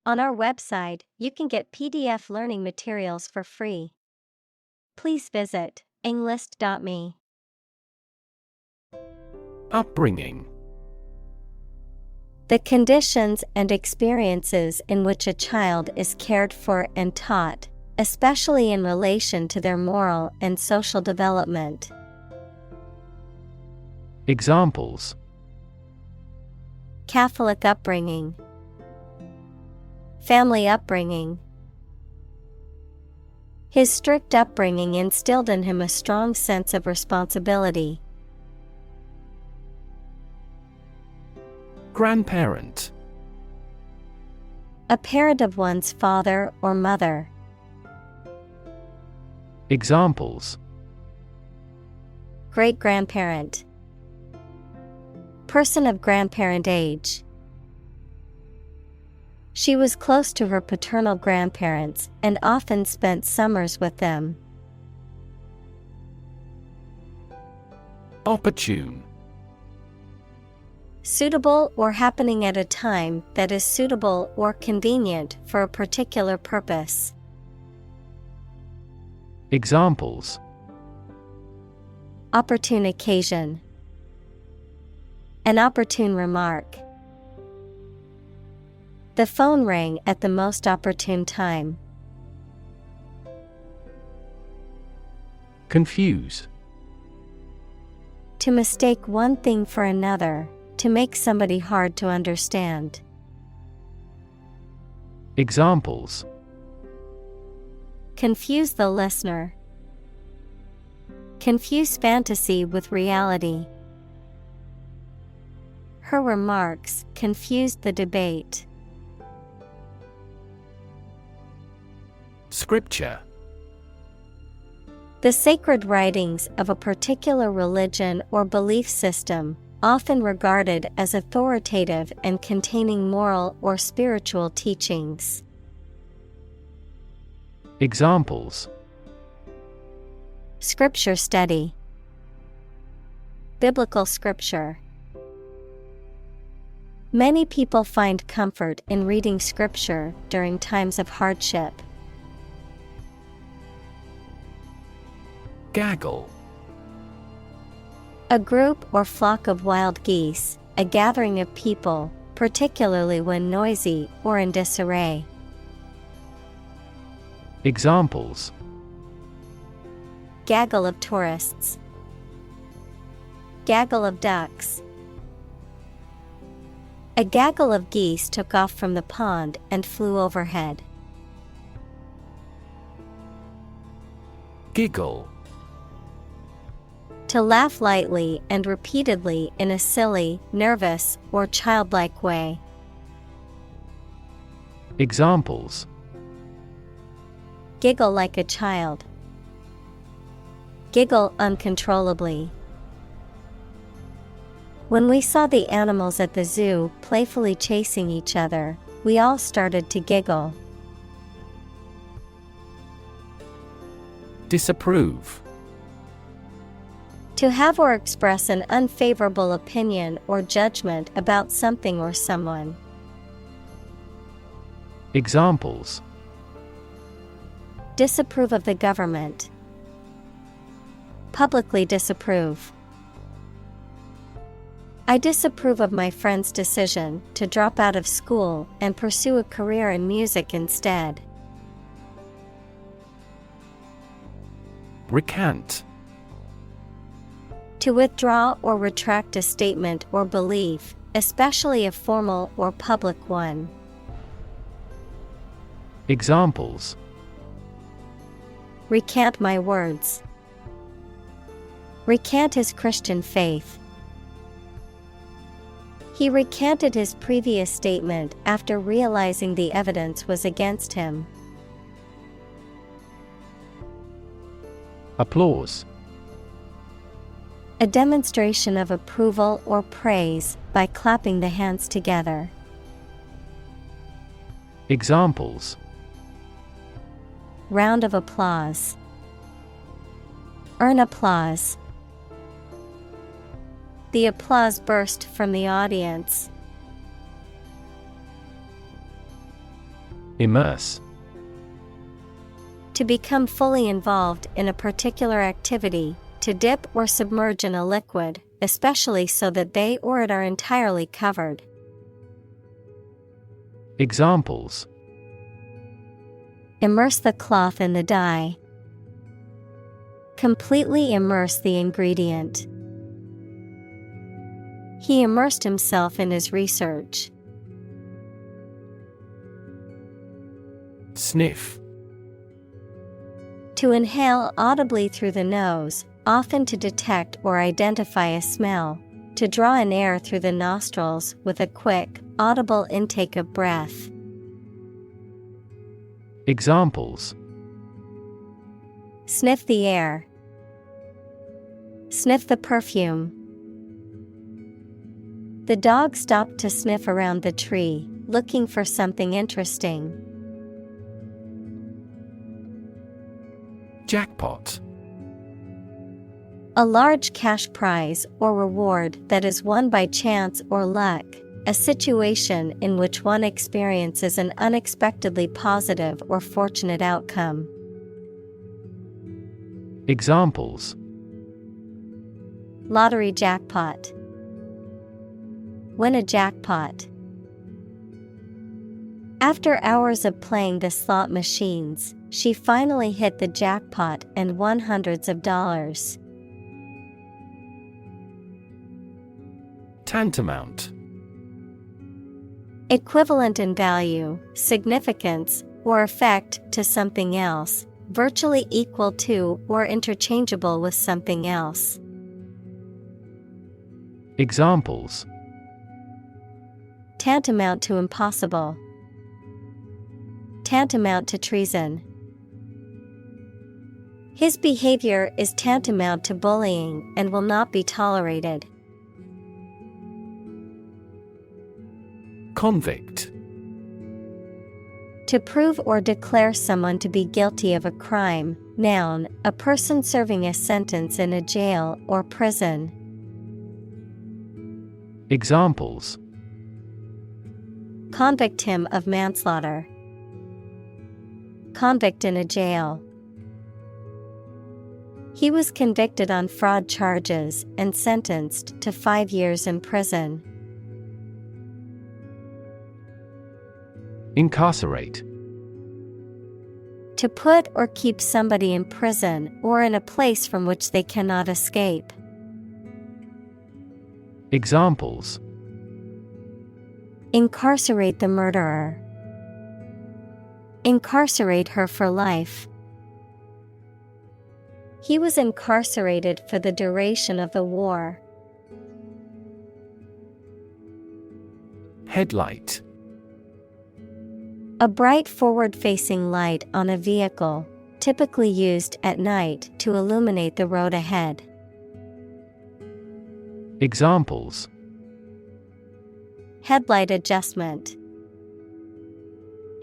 On our website, you can get PDF learning materials for free. Please visit englist.me. Upbringing. The conditions and experiences in which a child is cared for and taught, especially in relation to their moral and social development. Examples: Catholic upbringing, family upbringing. His strict upbringing instilled in him a strong sense of responsibility. Grandparent. A parent of one's father or mother. Examples: Great-grandparent, person of grandparent age. She was close to her paternal grandparents and often spent summers with them. Opportune. Suitable or happening at a time that is suitable or convenient for a particular purpose. Examples: Opportune occasion, an opportune remark. The phone rang at the most opportune time. Confuse. To mistake one thing for another, to make somebody hard to understand. Examples: Confuse the listener. Confuse fantasy with reality. Her remarks confused the debate. Scripture. The sacred writings of a particular religion or belief system, often regarded as authoritative and containing moral or spiritual teachings. Examples: Scripture study, biblical scripture. Many people find comfort in reading scripture during times of hardship. Gaggle. A group or flock of wild geese, a gathering of people, particularly when noisy or in disarray. Examples: Gaggle of tourists. Gaggle of ducks. A gaggle of geese took off from the pond and flew overhead. Giggle. To laugh lightly and repeatedly in a silly, nervous, or childlike way. Examples: Giggle like a child. Giggle uncontrollably. When we saw the animals at the zoo playfully chasing each other, we all started to giggle. Disapprove. To have or express an unfavorable opinion or judgment about something or someone. Examples: Disapprove of the government. Publicly disapprove. I disapprove of my friend's decision to drop out of school and pursue a career in music instead. Recant. To withdraw or retract a statement or belief, especially a formal or public one. Examples: Recant my words. Recant his Christian faith. He recanted his previous statement after realizing the evidence was against him. Applause. A demonstration of approval or praise by clapping the hands together. Examples: Round of applause. Earn applause. The applause burst from the audience. Immerse. To become fully involved in a particular activity, to dip or submerge in a liquid, especially so that they or it are entirely covered. Examples: Immerse the cloth in the dye. Completely immerse the ingredient. He immersed himself in his research. Sniff. To inhale audibly through the nose, often to detect or identify a smell. To draw in air through the nostrils with a quick, audible intake of breath. Examples: Sniff the air. Sniff the perfume. The dog stopped to sniff around the tree, looking for something interesting. Jackpot. A large cash prize or reward that is won by chance or luck, a situation in which one experiences an unexpectedly positive or fortunate outcome. Examples: Lottery jackpot. Win a jackpot. After hours of playing the slot machines, she finally hit the jackpot and won hundreds of dollars. Tantamount. Equivalent in value, significance, or effect to something else, virtually equal to or interchangeable with something else. Examples: Tantamount to impossible. Tantamount to treason. His behavior is tantamount to bullying and will not be tolerated. Convict. To prove or declare someone to be guilty of a crime. Noun, a person serving a sentence in a jail or prison. Examples: Convict him of manslaughter. Convict in a jail. He was convicted on fraud charges and sentenced to 5 years in prison. Incarcerate. To put or keep somebody in prison or in a place from which they cannot escape. Examples: Incarcerate the murderer. Incarcerate her for life. He was incarcerated for the duration of the war. Headlight. A bright forward-facing light on a vehicle, typically used at night to illuminate the road ahead. Examples: Headlight adjustment.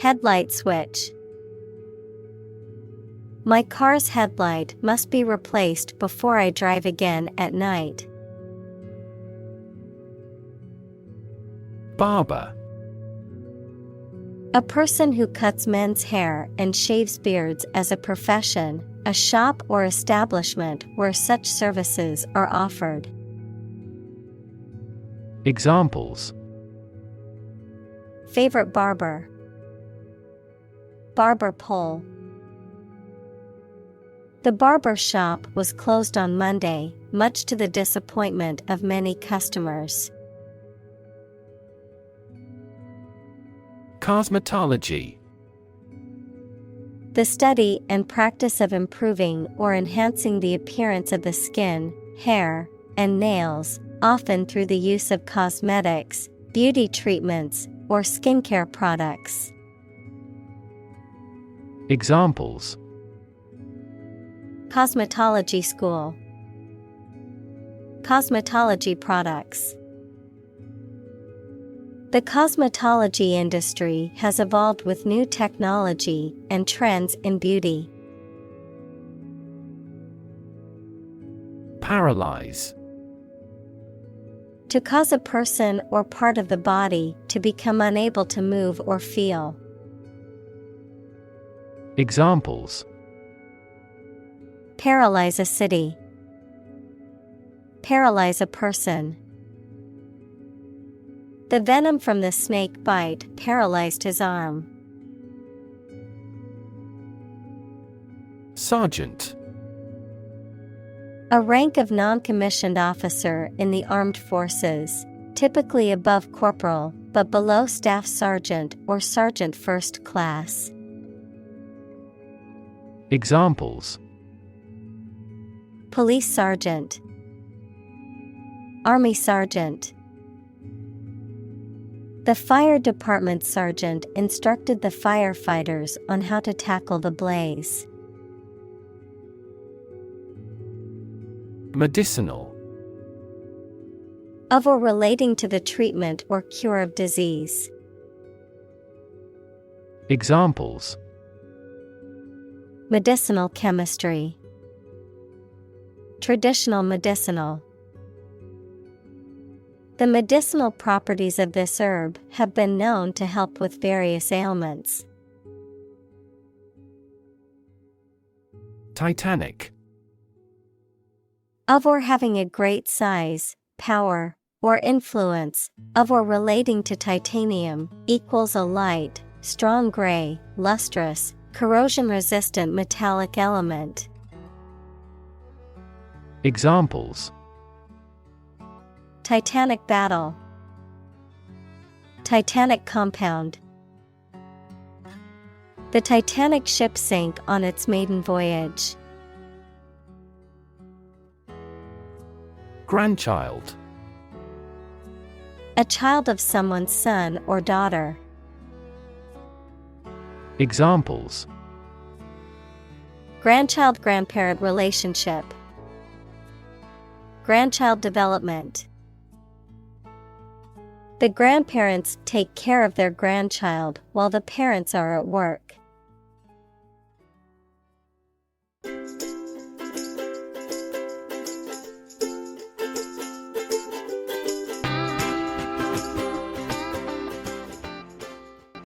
Headlight switch. My car's headlight must be replaced before I drive again at night. Barber. A person who cuts men's hair and shaves beards as a profession, a shop or establishment where such services are offered. Examples: Favorite barber. Barber pole. The barber shop was closed on Monday, much to the disappointment of many customers. Cosmetology. The study and practice of improving or enhancing the appearance of the skin, hair, and nails, often through the use of cosmetics, beauty treatments, or skincare products. Examples: Cosmetology school. Cosmetology products. The cosmetology industry has evolved with new technology and trends in beauty. Paralyze. To cause a person or part of the body to become unable to move or feel. Examples: paralyze a city, paralyze a person. The venom from the snake bite paralyzed his arm. Sergeant. A rank of non-commissioned officer in the armed forces, typically above corporal, but below staff sergeant or sergeant first class. Examples: police sergeant, army sergeant. The fire department sergeant instructed the firefighters on how to tackle the blaze. Medicinal. Of or relating to the treatment or cure of disease. Examples: medicinal chemistry, traditional medicinal. The medicinal properties of this herb have been known to help with various ailments. Titanic. Of or having a great size, power, or influence, of or relating to titanium, equals a light, strong gray, lustrous, corrosion-resistant metallic element. Examples: Titanic battle, Titanic compound. The Titanic ship sank on its maiden voyage. Grandchild. A child of someone's son or daughter. Examples: grandchild-grandparent relationship, grandchild development. The grandparents take care of their grandchild while the parents are at work.